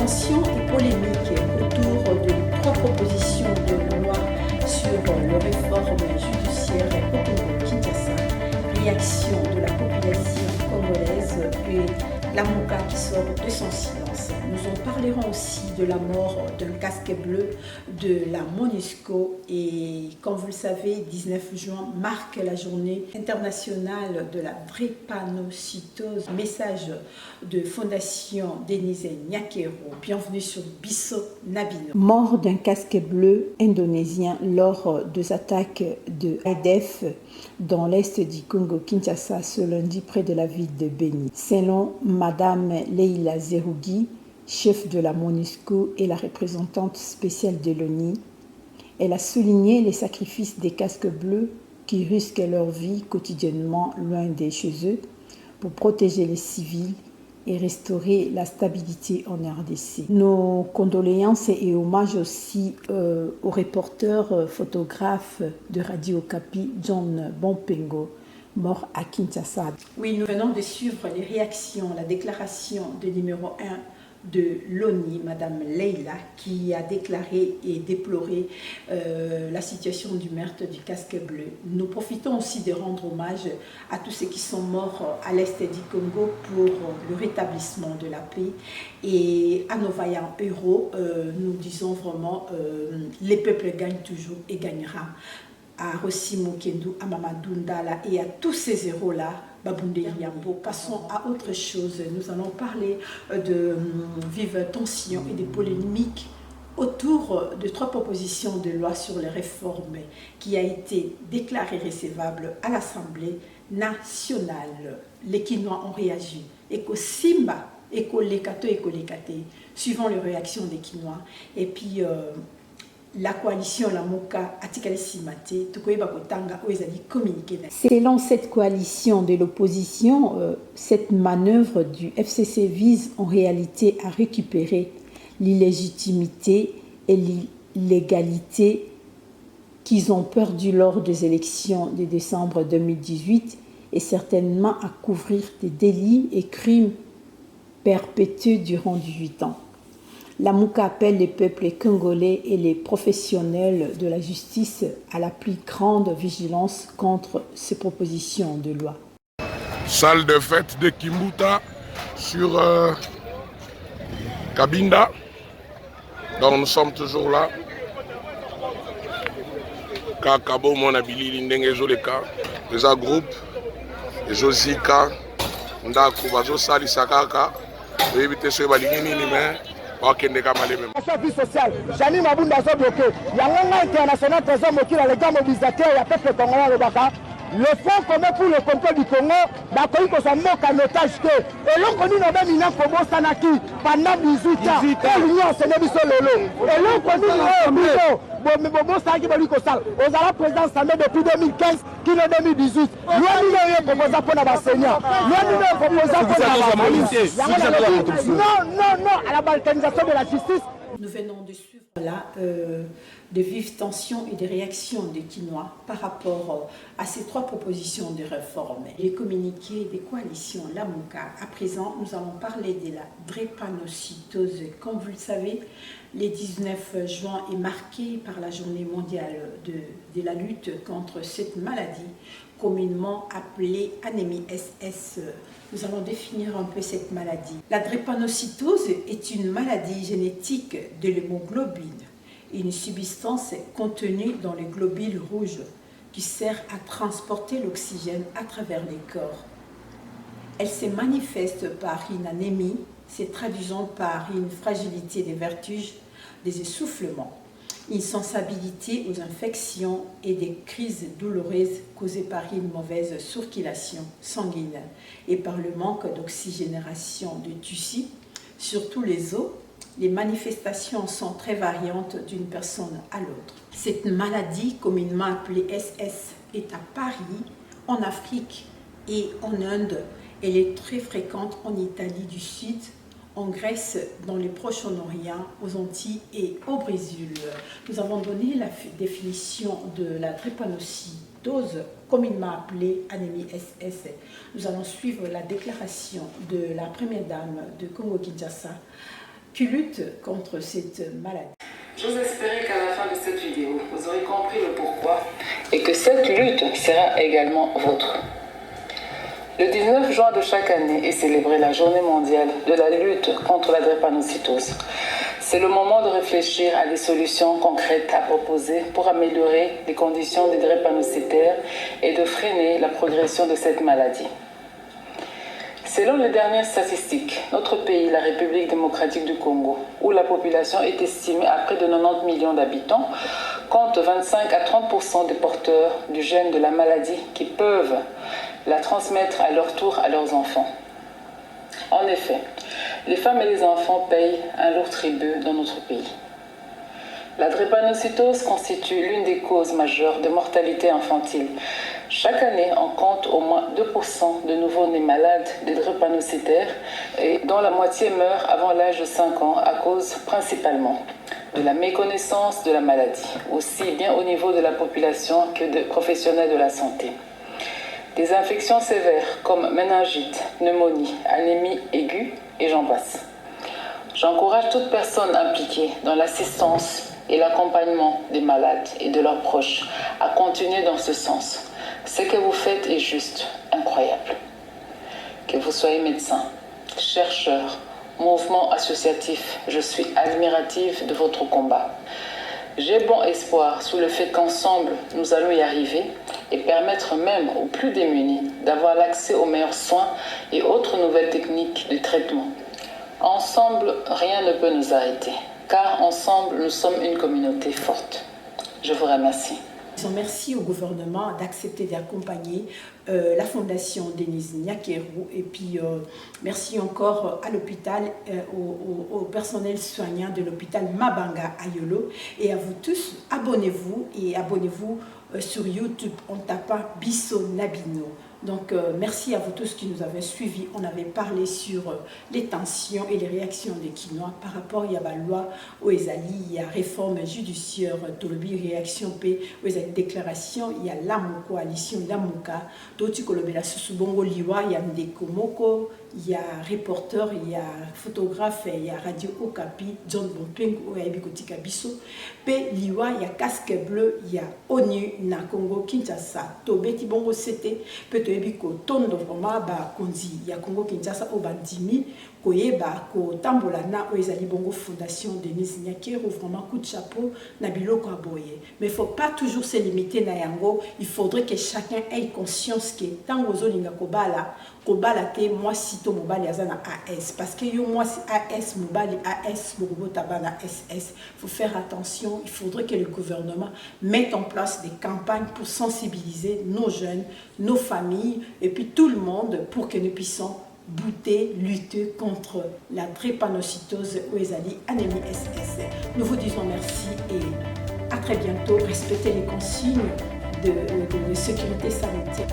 tensions et polémiques autour de 3 propositions de loi sur le réforme judiciaire au Congo-Kinshasa, réaction de la population congolaise et la MOCA qui sort de son silence. Nous en parlerons aussi de la mort d'un casque bleu de la MONUSCO et comme vous le savez, 19 juin marque la journée internationale de la drépanocytose. Message de Fondation Denise Nyakero. Bienvenue sur Bisso Nabino. Mort d'un casque bleu indonésien lors des attaques de ADF dans l'est du Congo-Kinshasa ce lundi près de la ville de Beni. Selon Madame Leila Zerougui, chef de la MONUSCO et la représentante spéciale de l'ONU, elle a souligné les sacrifices des casques bleus qui risquent leur vie quotidiennement loin de chez eux pour protéger les civils et restaurer la stabilité en RDC. Nos condoléances et hommages aussi au reporter photographe de Radio Okapi, John Bompengo, mort à Kinshasa. Oui, nous venons de suivre les réactions, la déclaration de numéro 1 de l'ONU, Madame Leila, qui a déclaré et déploré la situation du meurtre du casque bleu. Nous profitons aussi de rendre hommage à tous ceux qui sont morts à l'est du Congo pour le rétablissement de la paix et à nos vaillants héros, nous disons vraiment les peuples gagnent toujours et gagnera. À Rossi Moukendou, à Mamadou Ndala et à tous ces héros-là, Babunde Yambo. Passons à autre chose. Nous allons parler de vives tensions et de polémiques autour de 3 propositions de loi sur les réformes qui a été déclarée recevable à l'Assemblée nationale. Les Kinois ont réagi. Eko Simba, Eko Lekato, Eko Lekate, suivant les réactions des Kinois. Et puis, la coalition, la MOCA, Atikale Simate, Tukoyeba Kotanga, Oezali communiqué. Selon cette coalition de l'opposition, cette manœuvre du FCC vise en réalité à récupérer l'illégitimité et l'illégalité qu'ils ont perdu lors des élections de décembre 2018 et certainement à couvrir des délits et crimes perpétrés durant 18 ans. La MOCA appelle les peuples congolais et les professionnels de la justice à la plus grande vigilance contre ces propositions de loi. Salle de fête de Kimbuta sur Kabinda. Donc nous sommes toujours là. Kakabo Monabili Lindenge Zoleka, les groupes, Josika, Ndakubazo Sali Sakaka, éviter ce baligini mais vie sociale, Jani Mabunda a bloqué. Il y a un international trésor mokila, les gars mobilisateurs, il y a peuple congolais au Baka. Le fonds commun pour le contrôle du Congo, d'accord, il faut en otage que. Et l'on connaît nos mêmes inans Kobo Sanaki pendant 18 ans. Et l'Union, c'est Nebiso Lolo. Et l'on connaît nos Bobo Sanaki Bolikosal. Aux la présidence Samé depuis 2015, qui est 2018. L'on nous proposé pour la Seigneur. L'on nous proposé pour la Non, à la balkanisation de la justice. Nous venons de suivre là de vives tensions et des réactions des Kinois par rapport à ces 3 propositions de réforme. Les communiqués des coalitions, la MOCA. À présent, nous allons parler de la drépanocytose. Comme vous le savez, le 19 juin est marqué par la journée mondiale de la lutte contre cette maladie, communément appelée anémie SS. Nous allons définir un peu cette maladie. La drépanocytose est une maladie génétique de l'hémoglobine, une substance contenue dans les globules rouges qui sert à transporter l'oxygène à travers les corps. Elle se manifeste par une anémie, se traduisant par une fragilité des vertiges, des essoufflements, une sensibilité aux infections et des crises douloureuses causées par une mauvaise circulation sanguine et par le manque d'oxygénation de tissus, surtout les os. Les manifestations sont très variantes d'une personne à l'autre. Cette maladie, communément appelée SS, est à Paris, en Afrique et en Inde. Elle est très fréquente en Italie du Sud, en Grèce, dans le Proche-Orient, aux Antilles et au Brésil. Nous avons donné la définition de la drépanocytose, communément appelée anémie SS. Nous allons suivre la déclaration de la première dame de Congo-Kinshasa, qui lutte contre cette maladie. J'ose espérer qu'à la fin de cette vidéo, vous aurez compris le pourquoi et que cette lutte sera également vôtre. Le 19 juin de chaque année est célébrée la journée mondiale de la lutte contre la drépanocytose. C'est le moment de réfléchir à des solutions concrètes à proposer pour améliorer les conditions des drépanocytaires et de freiner la progression de cette maladie. Selon les dernières statistiques, notre pays, la République démocratique du Congo, où la population est estimée à près de 90 millions d'habitants, compte 25 à 30% des porteurs du gène de la maladie qui peuvent la transmettre à leur tour à leurs enfants. En effet, les femmes et les enfants payent un lourd tribut dans notre pays. La drépanocytose constitue l'une des causes majeures de mortalité infantile. Chaque année, on compte au moins 2% de nouveaux-nés malades des drépanocytaires et dont la moitié meurt avant l'âge de 5 ans à cause principalement de la méconnaissance de la maladie, aussi bien au niveau de la population que des professionnels de la santé. Des infections sévères comme méningite, pneumonie, anémie aiguë et j'en passe. J'encourage toute personne impliquée dans l'assistance et l'accompagnement des malades et de leurs proches à continuer dans ce sens. Ce que vous faites est juste incroyable. Que vous soyez médecin, chercheur, mouvement associatif, je suis admirative de votre combat. J'ai bon espoir sous le fait qu'ensemble, nous allons y arriver et permettre même aux plus démunis d'avoir l'accès aux meilleurs soins et autres nouvelles techniques de traitement. Ensemble, rien ne peut nous arrêter, car ensemble, nous sommes une communauté forte. Je vous remercie. Merci au gouvernement d'accepter d'accompagner la fondation Denise Nyakeru et puis merci encore à l'hôpital, au personnel soignant de l'hôpital Mabanga à Yolo et à vous tous, abonnez-vous sur YouTube en tapant Bisso Nabino. Donc merci à vous tous qui nous avez suivis. On avait parlé sur les tensions et les réactions des Kinois par rapport à la loi au Ezali, il y a réforme judiciaire, Tolobi réaction P, au Ezali déclaration, il y a la coalition, la Mouka, d'autres kolobela susubongo liwa, il y a Ndeko Moko, il y a reporter, il y a photographe, il y a Radio Okapi, John Bompeng, Oyaibikotika Bisso, P liwa, il y a casque bleu, il y a ONU na Congo Kinshasa, Tobeti Bongo Sete, peut-être Ebiko tondo vraiment ba konzi ya Congo Kinshasa au bandimi koyeba ko tambola na ezali bongo fondation Denise Nyakeru vraiment coup de chapeau na biloko aboye mais faut pas toujours se limiter na yango, il faudrait que chacun ait conscience que tango zolinga kobala te moi sito mobali azana AS parce que yo moi AS mobali AS bobota bana SS, faut faire attention, il faudrait que le gouvernement mette en place des campagnes pour sensibiliser nos jeunes, nos familles et puis tout le monde pour que nous puissions lutter contre la drépanocytose ou ezali anémie SS. Nous vous disons merci et à très bientôt. Respectez les consignes de sécurité sanitaire.